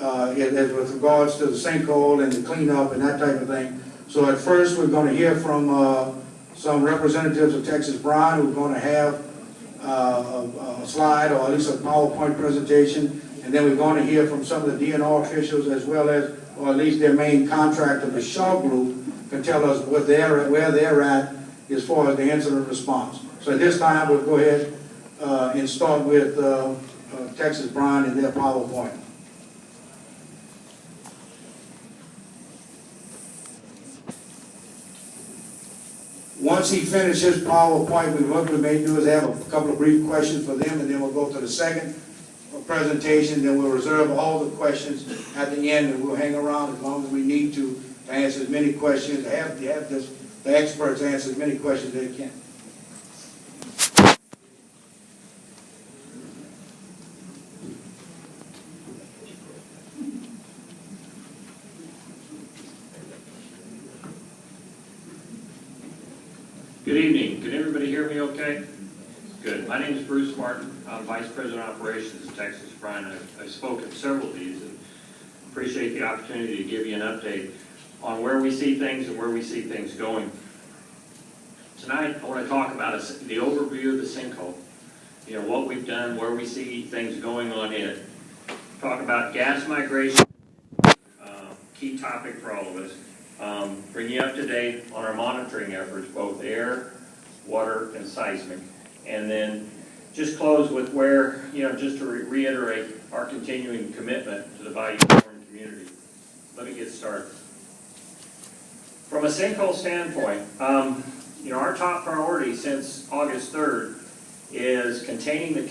as with regards to the sinkhole and the cleanup and that type of thing. So at first, we're going to hear from some representatives of Texas Brine who are going to have a slide or at least a PowerPoint presentation, and then we're going to hear from some of the DNR officials as well as, or at least their main contractor, the Shaw Group, can tell us where they're at as far as the incident response. So at this time, we'll go ahead and start with Texas Brine and their PowerPoint. Once he finishes PowerPoint, what we may do is have a couple of brief questions for them, and then we'll go to the second presentation. Then we'll reserve all the questions at the end, and we'll hang around as long as we need to answer as many questions, the experts answer as many questions as they can. Good evening. Can everybody hear me okay? Good. My name is Bruce Martin. I'm Vice President of Operations at Texas Brine. I've spoken at several of these and appreciate the opportunity to give you an update on where we see things and where we see things going. Tonight, I want to talk about the overview of the sinkhole, what we've done, where we see things going on it. Talk about gas migration, key topic for all of us. Bring you up to date on our monitoring efforts, both air, water, and seismic. And then just close with where, just to reiterate our continuing commitment to the Bayou Corn community. Let me get started. From a sinkhole standpoint, our top priority since August 3rd is containing the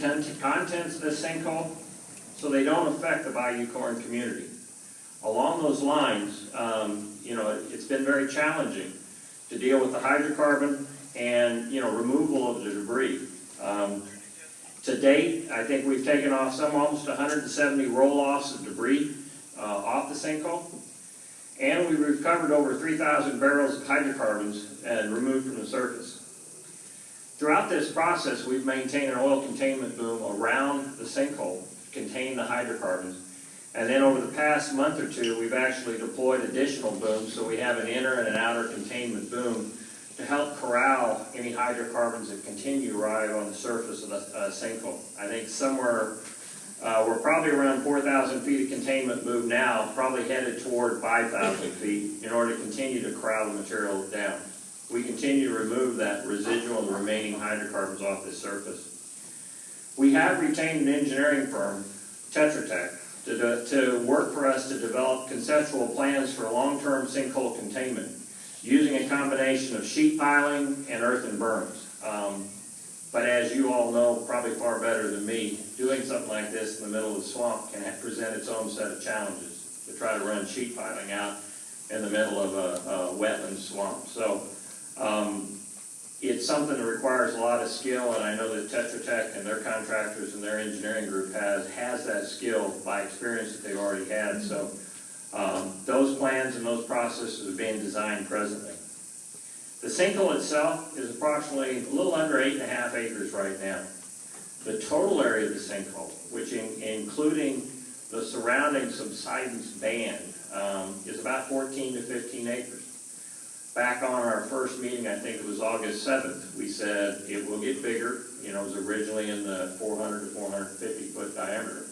contents of the sinkhole so they don't affect the Bayou Corn community. Along those lines, it's been very challenging to deal with the hydrocarbon and, removal of the debris. To date, I think we've taken off almost 170 roll-offs of debris off the sinkhole, and we've recovered over 3,000 barrels of hydrocarbons and removed from the surface. Throughout this process, we've maintained an oil containment boom around the sinkhole to contain the hydrocarbons. And then over the past month or two, we've actually deployed additional booms, so we have an inner and an outer containment boom to help corral any hydrocarbons that continue to arrive on the surface of the sinkhole. I think somewhere, we're probably around 4,000 feet of containment boom now, probably headed toward 5,000 feet in order to continue to corral the material down. We continue to remove that residual and remaining hydrocarbons off the surface. We have retained an engineering firm, Tetra Tech, to work for us to develop conceptual plans for long-term sinkhole containment using a combination of sheet piling and earthen berms. But as you all know, probably far better than me, doing something like this in the middle of the swamp can present its own set of challenges to try to run sheet piling out in the middle of a wetland swamp. So it's something that requires a lot of skill, and I know that Tetra Tech and their contractors and their engineering group has that skill by experience that they've already had. So those plans and those processes are being designed presently. The sinkhole itself is approximately a little under 8.5 acres right now. The total area of the sinkhole, which including the surrounding subsidence band, is about 14 to 15 acres. Back on our first meeting, I think it was August 7th, we said it will get bigger. It was originally in the 400 to 450 foot diameter.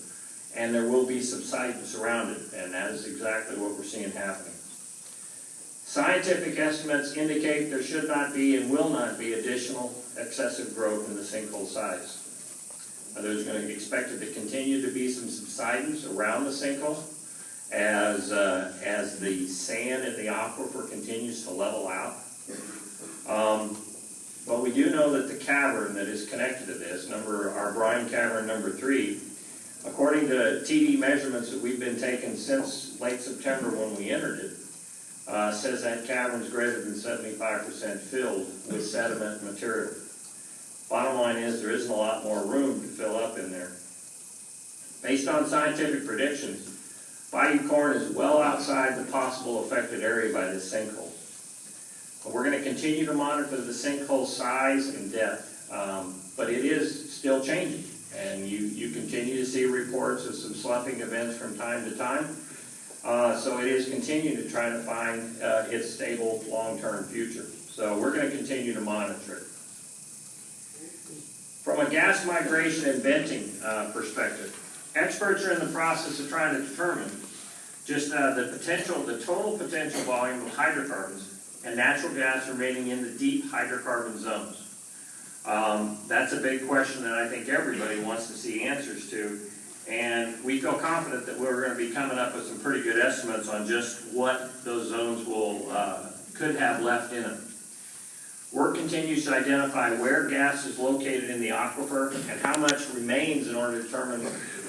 And there will be subsidence around it, and that is exactly what we're seeing happening. Scientific estimates indicate there should not be and will not be additional excessive growth in the sinkhole size. There's going to be expected to continue to be some subsidence around the sinkhole as the sand in the aquifer continues to level out. But we do know that the cavern that is connected to this, our brine cavern number 3, according to TD measurements that we've been taking since late September when we entered it, says that cavern is greater than 75% filled with sediment material. Bottom line is there isn't a lot more room to fill up in there. Based on scientific predictions, Bayou Corn is well outside the possible affected area by this sinkhole. But we're going to continue to monitor the sinkhole size and depth, but it is still changing. And you continue to see reports of some sloughing events from time to time. So it is continuing to try to find its stable long-term future. So we're going to continue to monitor it. From a gas migration and venting perspective, experts are in the process of trying to determine just the total potential volume of hydrocarbons and natural gas remaining in the deep hydrocarbon zones. That's a big question that I think everybody wants to see answers to, and we feel confident that we're going to be coming up with some pretty good estimates on just what those zones could have left in them. Work continues to identify where gas is located in the aquifer and how much remains in order to determine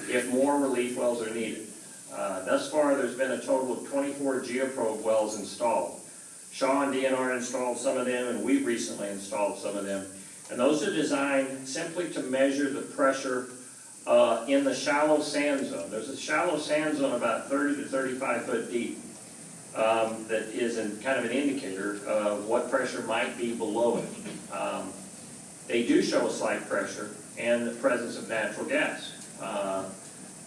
if more relief wells are needed. Thus far, there's been a total of 24 geoprobe wells installed. Shaw and DNR installed some of them, and we've recently installed some of them. And those are designed simply to measure the pressure in the shallow sand zone. There's a shallow sand zone about 30 to 35 foot deep that is kind of an indicator of what pressure might be below it. They do show a slight pressure and the presence of natural gas.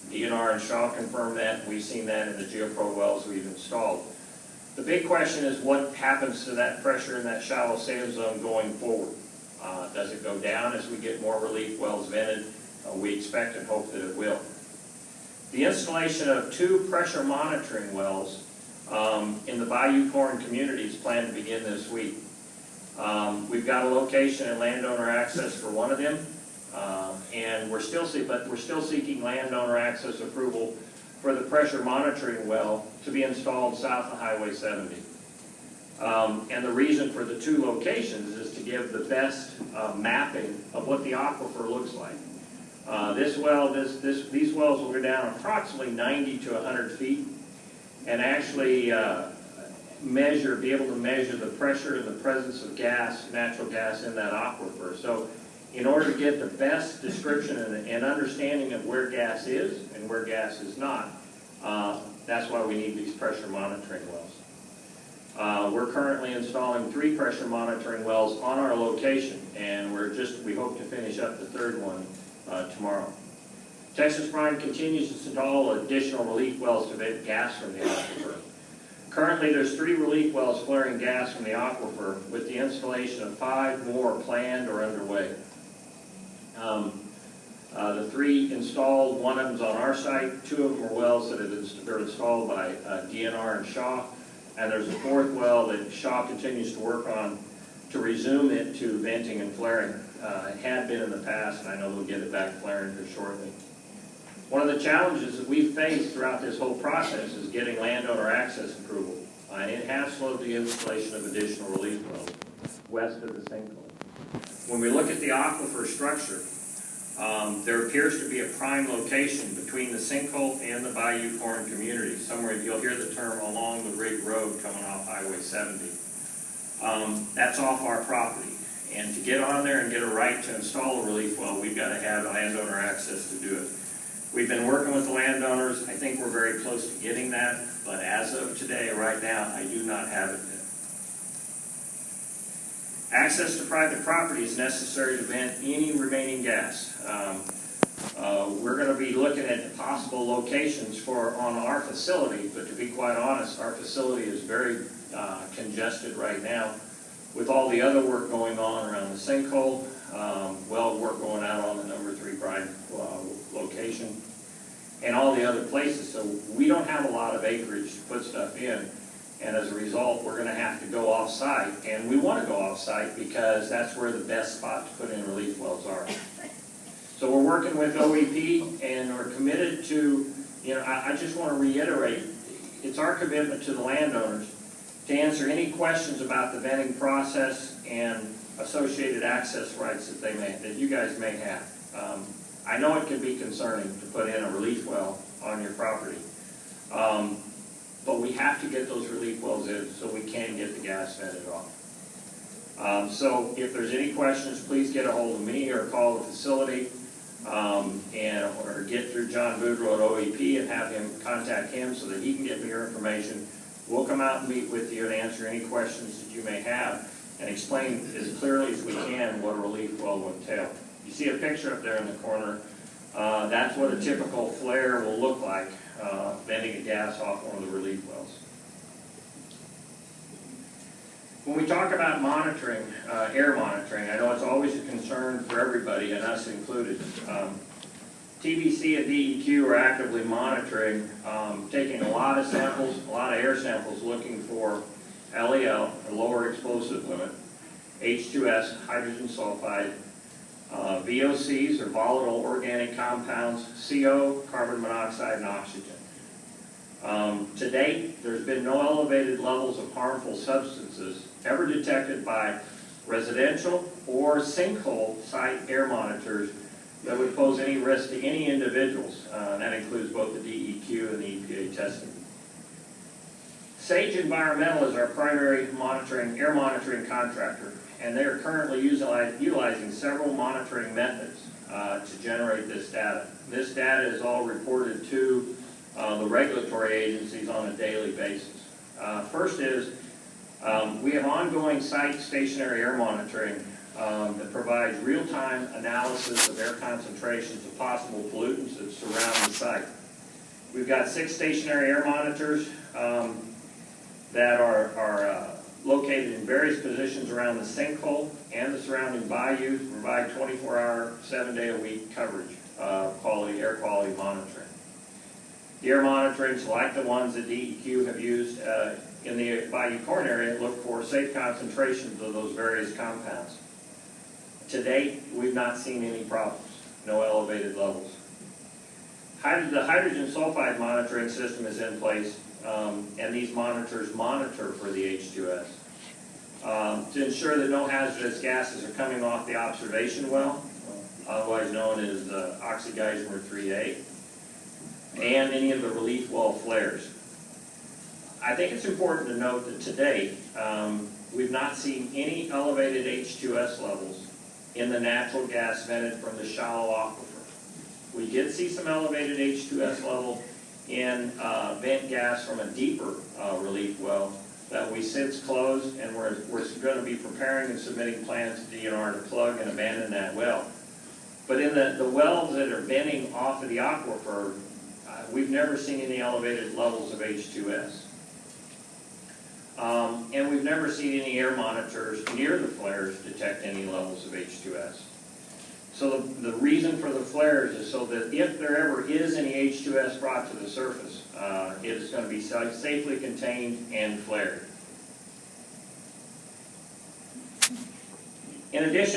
DNR and Shaw confirmed that. We've seen that in the geoprobe wells we've installed. The big question is what happens to that pressure in that shallow sand zone going forward. Does it go down as we get more relief wells vented? We expect and hope that it will. The installation of 2 pressure monitoring wells in the Bayou Corn community is planned to begin this week. We've got a location and landowner access for one of them, and we're still seeking landowner access approval for the pressure monitoring well to be installed south of Highway 70. And the reason for the 2 locations is to give the best mapping of what the aquifer looks like. These wells will go down approximately 90 to 100 feet and actually be able to measure the pressure and the presence of natural gas in that aquifer. So in order to get the best description and understanding of where gas is and where gas is not, that's why we need these pressure monitoring wells. We're currently installing 3 pressure monitoring wells on our location, and we hope to finish up the 3rd one tomorrow. Texas Brine continues to install additional relief wells to vent gas from the aquifer. Currently, there's 3 relief wells flaring gas from the aquifer, with the installation of 5 more planned or underway. The 3 installed, one of them's on our site, 2 of them are wells that are installed by DNR and Shaw, and there's a 4th well that Shaw continues to work on to resume it to venting and flaring. It had been in the past, and I know they'll get it back flaring here shortly. One of the challenges that we've faced throughout this whole process is getting landowner access approval, and it has slowed the installation of additional relief wells west of the sinkhole. When we look at the aquifer structure, there appears to be a prime location between the sinkhole and the Bayou Corn community. Somewhere you'll hear the term along the Rig Road coming off Highway 70. That's off our property. And to get on there and get a right to install a relief well, we've got to have landowner access to do it. We've been working with the landowners. I think we're very close to getting that, but as of today, right now, I do not have it yet. Access to private property is necessary to vent any remaining gas. We're going to be looking at possible locations on our facility, but to be quite honest, our facility is very congested right now with all the other work going on around the sinkhole, work going out on the number 3 Brine location, and all the other places. So we don't have a lot of acreage to put stuff in, and as a result, we're going to have to go off-site, and we want to go off-site because that's where the best spot to put in relief wells are. So we're working with OEP, and we're committed to, I just want to reiterate, it's our commitment to the landowners to answer any questions about the venting process and associated access rights that you guys may have. I know it can be concerning to put in a relief well on your property, but we have to get those relief wells in so we can get the gas vented off. So if there's any questions, please get a hold of me or call the facility, or get through John Boudreaux at OEP and have him contact him so that he can get me your information. We'll come out and meet with you and answer any questions that you may have and explain as clearly as we can what a relief well will entail. You see a picture up there in the corner. That's what a typical flare will look like, venting a gas off one of the relief wells. When we talk about monitoring, air monitoring, I know it's always a concern for everybody, and us included. TBC and DEQ are actively monitoring, taking a lot of samples, a lot of air samples, looking for LEL, or lower explosive limit, H2S, hydrogen sulfide, VOCs, or volatile organic compounds, CO, carbon monoxide, and oxygen. To date, there's been no elevated levels of harmful substances ever detected by residential or sinkhole site air monitors that would pose any risk to any individuals. That includes both the DEQ and the EPA testing. Sage Environmental is our primary air monitoring contractor, and they are currently utilizing several monitoring methods to generate this data. This data is all reported to the regulatory agencies on a daily basis. First is, we have ongoing site stationary air monitoring that provides real-time analysis of air concentrations of possible pollutants that surround the site. We've got 6 stationary air monitors that are located in various positions around the sinkhole and the surrounding bayou to provide 24-hour, 7-day-a-week coverage of air quality monitoring. The air monitoring, like the ones that DEQ have used in the Bayou Corn area, look for safe concentrations of those various compounds. To date, we've not seen any problems, no elevated levels. The hydrogen sulfide monitoring system is in place, and these monitors monitor for the H2S. To ensure that no hazardous gases are coming off the observation well, otherwise known as oxygeismer 3A, and any of the relief well flares. I think it's important to note that to date, we've not seen any elevated H2S levels in the natural gas vented from the shallow aquifer. We did see some elevated H2S level in vent gas from a deeper relief well that we since closed, and we're going to be preparing and submitting plans to DNR to plug and abandon that well. But in the wells that are venting off of the aquifer, we've never seen any elevated levels of H2S. And we've never seen any air monitors near the flares detect any levels of H2S. So the reason for the flares is so that if there ever is any H2S brought to the surface, it is going to be safely contained and flared. In addition,